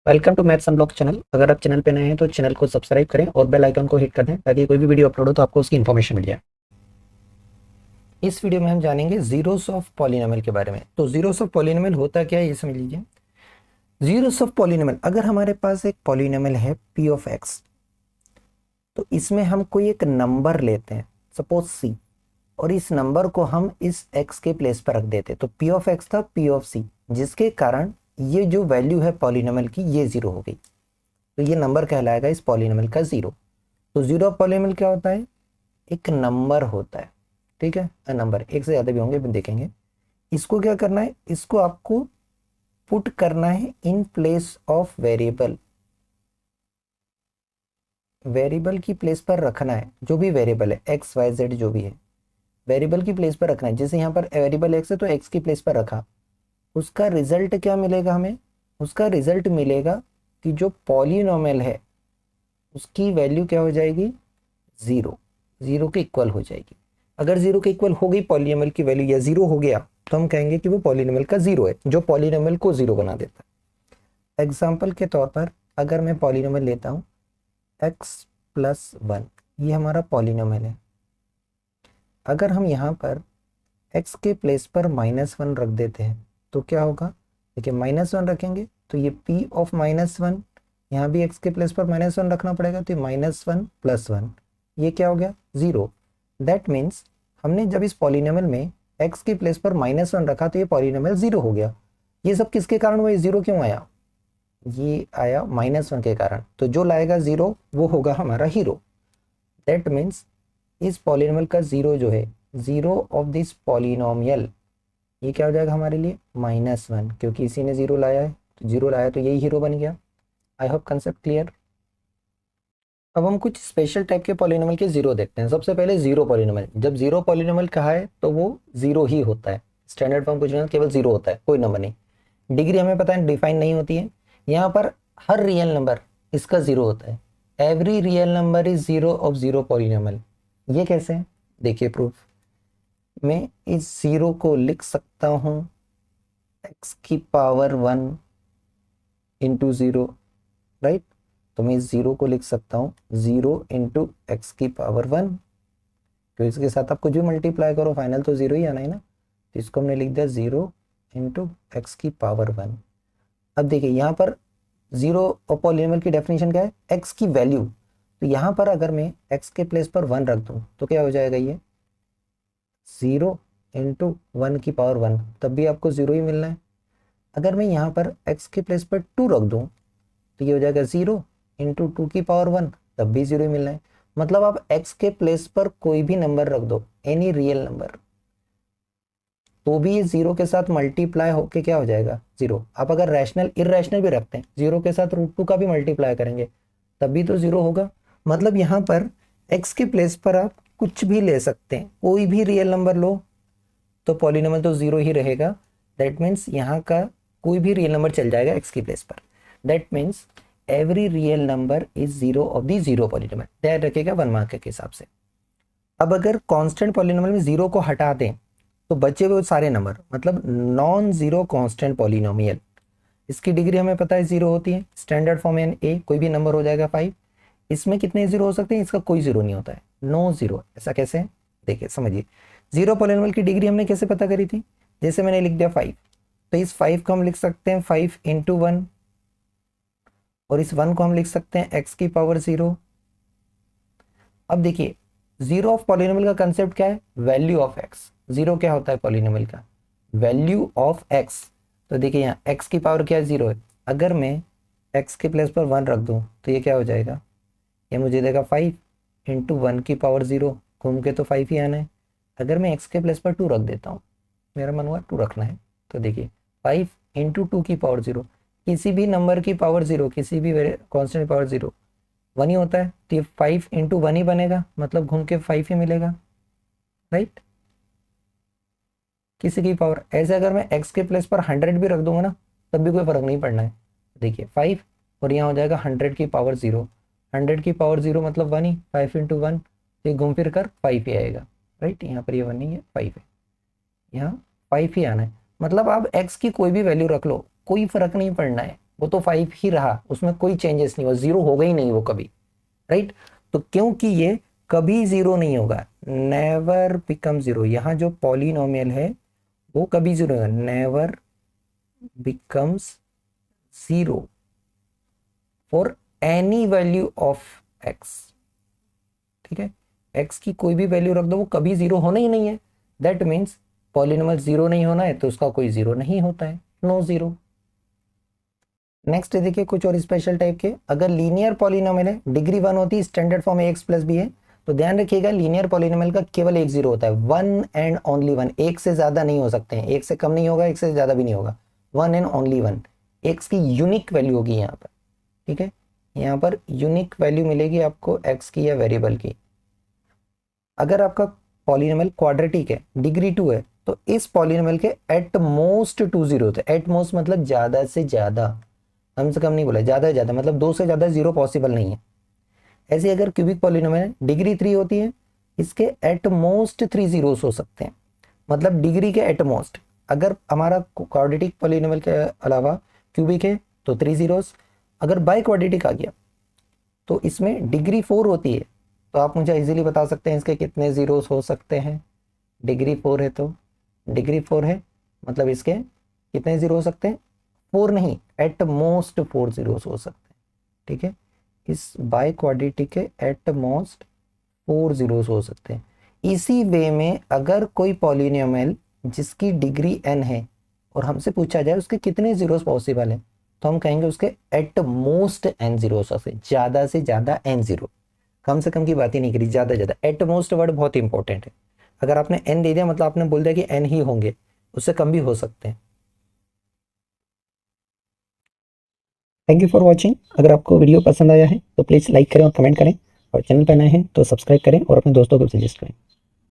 Welcome to maths unblock channel. अगर आप channel पे नए हैं तो चैनल को सब्सक्राइब करें और बेल आइकन को हिट कर दें ताकि कोई भी वीडियो अपलोड हो तो आपको उसकी इन्फॉर्मेशन मिल जाए। इस वीडियो में हम जानेंगे जीरोस ऑफ पॉलिनोमियल के बारे में। तो जीरोस ऑफ पॉलिनोमियल होता क्या है ये समझ लीजिए। जीरोस ऑफ पॉलिनोमियल, अगर हमारे पास एक पॉलिनोमियल है पी ऑफ एक्स, तो इसमें हम कोई एक नंबर लेते हैं, सपोज सी, और इस नंबर को हम इस एक्स के प्लेस पर रख देते, तो पी ऑफ एक्स था पी ऑफ सी, जिसके कारण ये जो वैल्यू है पॉलिनोमियल की ये जीरो हो गई। तो ये नंबर कहलाएगा इस पॉलिनोमियल का जीरो। तो जीरो ऑफ पॉलिनोमियल क्या होता है? एक नंबर होता है, ठीक है, नंबर एक से ज़्यादा भी होंगे, देखेंगे। इसको क्या करना है, इसको आपको पुट करना है in place of variable. Variable की प्लेस पर रखना है, जो भी वेरिएबल है एक्स वाई जेड जो भी है, वेरिएबल की प्लेस पर रखना है। जैसे यहाँ पर वेरिएबल एक्स है तो एक्स की प्लेस पर रखा, उसका रिजल्ट क्या मिलेगा हमें? उसका रिजल्ट मिलेगा कि जो पॉलिनोमियल है उसकी वैल्यू क्या हो जाएगी? जीरो, जीरो के इक्वल हो जाएगी। अगर जीरो के इक्वल हो गई पॉलिनोमियल की वैल्यू या जीरो हो गया तो हम कहेंगे कि वो पॉलिनोमियल का जीरो है, जो पॉलिनोमियल को जीरो बना देता है। एग्जाम्पल के तौर पर अगर मैं पॉलिनोमियल लेता हूँ एक्स प्लस वन, ये हमारा पॉलिनोमियल है। अगर हम यहाँ पर एक्स के प्लेस पर माइनस वन रख देते हैं तो क्या होगा? देखिए माइनस वन रखेंगे तो ये पी ऑफ माइनस वन, यहाँ भी एक्स के प्लेस पर माइनस वन रखना पड़ेगा, तो ये माइनस वन प्लस वन, ये क्या हो गया? जीरो। दैट मीन्स हमने जब इस पॉलिनोमियल में एक्स के प्लेस पर माइनस वन रखा तो ये पॉलिनोमियल जीरो हो गया। ये सब किसके कारण हुआ? जीरो क्यों आया? ये आया माइनस वन के कारण। तो जो लाएगा जीरो वो होगा हमारा हीरो। दैट मीन्स इस पॉलिनोमियल का जीरो जो है, जीरो ऑफ दिस पॉलिनोमियल, ये क्या हो जाएगा हमारे लिए? माइनस वन, क्योंकि इसी ने जीरो लाया है, तो जीरो लाया तो यही हीरो बन गया। I hope concept clear. अब हम कुछ स्पेशल टाइप के पॉलिनोमियल के जीरो देखते हैं। सबसे पहले जीरो पॉलिनोमियल। जब जीरो पॉलिनोमियल कहा है तो वो जीरो ही होता है, स्टैंडर्ड फॉर्म कुछ नहीं, केवल जीरो होता है, कोई नंबर नहीं। डिग्री हमें पता है डिफाइन नहीं होती है। यहाँ पर हर रियल नंबर इसका जीरो होता है। Every real number is zero of zero polynomial. ये कैसे है? देखिए प्रूफ। मैं इस जीरो को लिख सकता हूँ एक्स की power one into zero, right? तो मैं इस जीरो को लिख सकता हूँ जीरो इंटू एक्स की पावर वन, तो इसके साथ आप कुछ भी मल्टीप्लाई करो फाइनल तो जीरो ही आना है ना। तो इसको हमने लिख दिया जीरो इंटू एक्स की पावर वन। अब देखिए यहाँ पर जीरो और पॉलिनोमियल की डेफिनेशन क्या है? एक्स की वैल्यू। तो यहाँ पर अगर मैं एक्स के प्लेस पर वन रख दूँ तो क्या हो जाएगा? ये जीरो इंटू वन की पावर वन, तब भी आपको जीरो ही मिलना है। अगर मैं यहाँ पर एक्स के प्लेस पर टू रख दूँ तो ये हो जाएगा जीरो इंटू टू की पावर वन, तब भी जीरो ही मिलना है। मतलब आप एक्स के प्लेस पर कोई भी नंबर रख दो, एनी रियल नंबर, तो भी ये जीरो के साथ मल्टीप्लाई होके क्या हो जाएगा? जीरो। आप अगर रैशनल इररेशनल भी रखते हैं, जीरो के साथ रूट टू का भी मल्टीप्लाई करेंगे तब भी तो जीरो होगा। मतलब यहाँ पर एक्स के प्लेस पर आप कुछ भी ले सकते हैं, कोई भी रियल नंबर लो तो पॉलिनोमियल तो जीरो ही रहेगा। दैट मीन्स यहाँ का कोई भी रियल नंबर चल जाएगा एक्स की प्लेस पर। That means every real number is zero of the zero polynomial. ध्यान रखिएगा वन मार्क के हिसाब से। अब अगर कांस्टेंट पॉलिनोमियल में जीरो को हटा दें तो बचे हुए सारे नंबर, मतलब नॉन जीरो कांस्टेंट पॉलिनोमियल, इसकी डिग्री हमें पता है जीरो होती है। स्टैंडर्ड फॉर्म एन ए, कोई भी नंबर हो जाएगा फाइव। इसमें कितने जीरो हो सकते हैं? इसका कोई जीरो नहीं होता है, नो जीरो। ऐसा कैसे है? देखिए समझिए। जीरो पॉलिनोमियल की डिग्री हमने कैसे पता करी थी? जैसे मैंने लिख दिया फाइव, तो इस फाइव को हम लिख सकते हैं फाइव इंटू वन, और इस वन को हम लिख सकते हैं एक्स की पावर जीरो। अब देखिए जीरो ऑफ पॉलिनोमियल का कंसेप्ट क्या है? Value of x. जीरो क्या होता है पॉलिनोमियल का? Value of x. तो देखिए यहाँ एक्स की पावर क्या है? जीरो है। अगर मैं एक्स के प्लेस पर वन रख दूं तो ये क्या हो जाएगा? ये मुझे देगा फाइव इंटू वन की पावर जीरो, घूम के तो फाइव ही आना है। अगर मैं एक्स के प्लेस पर टू रख देता हूँ, मेरा मन हुआ टू रखना है, तो देखिए फाइव इंटू टू की पावर जीरो, किसी भी नंबर की पावर जीरो, किसी भी कॉन्स्टेंट पावर जीरो वन ही होता है, तो ये फाइव इंटू वन ही बनेगा, मतलब घूम के फाइव ही मिलेगा, राइट? किसी की पावर। ऐसे अगर मैं एक्स के प्लेस पर हंड्रेड भी रख दूंगा ना तब भी कोई फर्क नहीं पड़ना है। देखिए फाइव और यहाँ हो जाएगा हंड्रेड की पावर जीरो। हंड्रेड की पावर जीरो मतलब वन ही, फाइव इंटू वन, ये घूम फिर कर फाइव ही आएगा, राइट? यहाँ पर ये वन नहीं है, फाइव है, यहाँ फाइव ही आना है। मतलब आप एक्स की कोई भी वैल्यू रख लो, कोई फर्क नहीं पड़ना है, वो तो 5 ही रहा, उसमें कोई चेंजेस नहीं हुआ, जीरो होगा ही नहीं वो कभी, राइट। तो क्योंकि ये कभी जीरो नहीं होगा, नेवर बिकम जीरो, यहाँ जो पॉलिनोमियल है वो कभी जीरो होगा, never becomes zero for any value of x, ठीक है। एक्स की कोई भी वैल्यू रख दो वो कभी जीरो होना ही नहीं है, दैट मीन्स पॉलिनोमियल जीरो नहीं होना है तो उसका कोई जीरो नहीं होता है, नो जीरो। नेक्स्ट देखिए कुछ और स्पेशल टाइप के, अगर लीनियर पॉलिनोमियल है, डिग्री 1 होती है, standard form x plus b है, तो ध्यान रखिएगा लीनियर पॉलिनोमियल का केवल एक जीरो होता है, वन एंड ओनली वन, एक से ज्यादा नहीं हो सकते हैं, एक से कम नहीं होगा, एक से ज्यादा भी नहीं होगा, one and only one, x की यूनिक वैल्यू होगी यहाँ पर, ठीक है। यहाँ पर यूनिक वैल्यू मिलेगी आपको एक्स की या वेरिएबल की। अगर आपका पॉलिनोमियल क्वाड्रेटिक है, डिग्री 2 है, तो इस पॉलिनोमियल के एट मोस्ट 2 जीरो होते हैं, एट मोस्ट मतलब ज्यादा से ज्यादा, कम से कम नहीं बोला, ज्यादा से ज्यादा मतलब 2 से ज्यादा जीरो पॉसिबल नहीं है। ऐसे अगर क्यूबिक पॉलिनोमियल डिग्री 3 होती है, इसके एट मोस्ट 3 जीरोस हो सकते हैं, मतलब डिग्री के एट मोस्ट, अगर हमारा क्वाड्रेटिक पॉलिनोमियल के अलावा क्यूबिक है तो 3 जीरोस, अगर बाय क्वाड्रेटिक आ गया तो इसमें डिग्री 4 होती है, तो आप मुझे इजीली बता सकते हैं इसके कितने जीरोस हो सकते हैं। डिग्री 4 है तो डिग्री 4 है मतलब इसके कितने जीरो हो सकते हैं, 4 नहीं, एट मोस्ट 4 जीरोस हो सकते हैं, ठीक है। इस बाय क्वाड्रेटिक के एट मोस्ट 4 जीरोस हो सकते हैं। इसी वे में अगर कोई पॉलिनोमियल जिसकी डिग्री n है और हमसे पूछा जाए उसके कितने जीरोस पॉसिबल है, तो हम कहेंगे उसके एट मोस्ट n जीरोस हो सकते, ज्यादा से ज्यादा n जीरो, कम से कम की बात ही नहीं करी, ज्यादा ज्यादा, एट मोस्ट वर्ड बहुत इंपॉर्टेंट है। अगर आपने n दे दिया मतलब आपने बोल दिया कि n ही होंगे, उससे कम भी हो सकते हैं। Thank you for watching. अगर आपको वीडियो पसंद आया है तो प्लीज़ लाइक करें और कमेंट करें, और चैनल पर नए हैं तो सब्सक्राइब करें और अपने दोस्तों को सजेस्ट करें।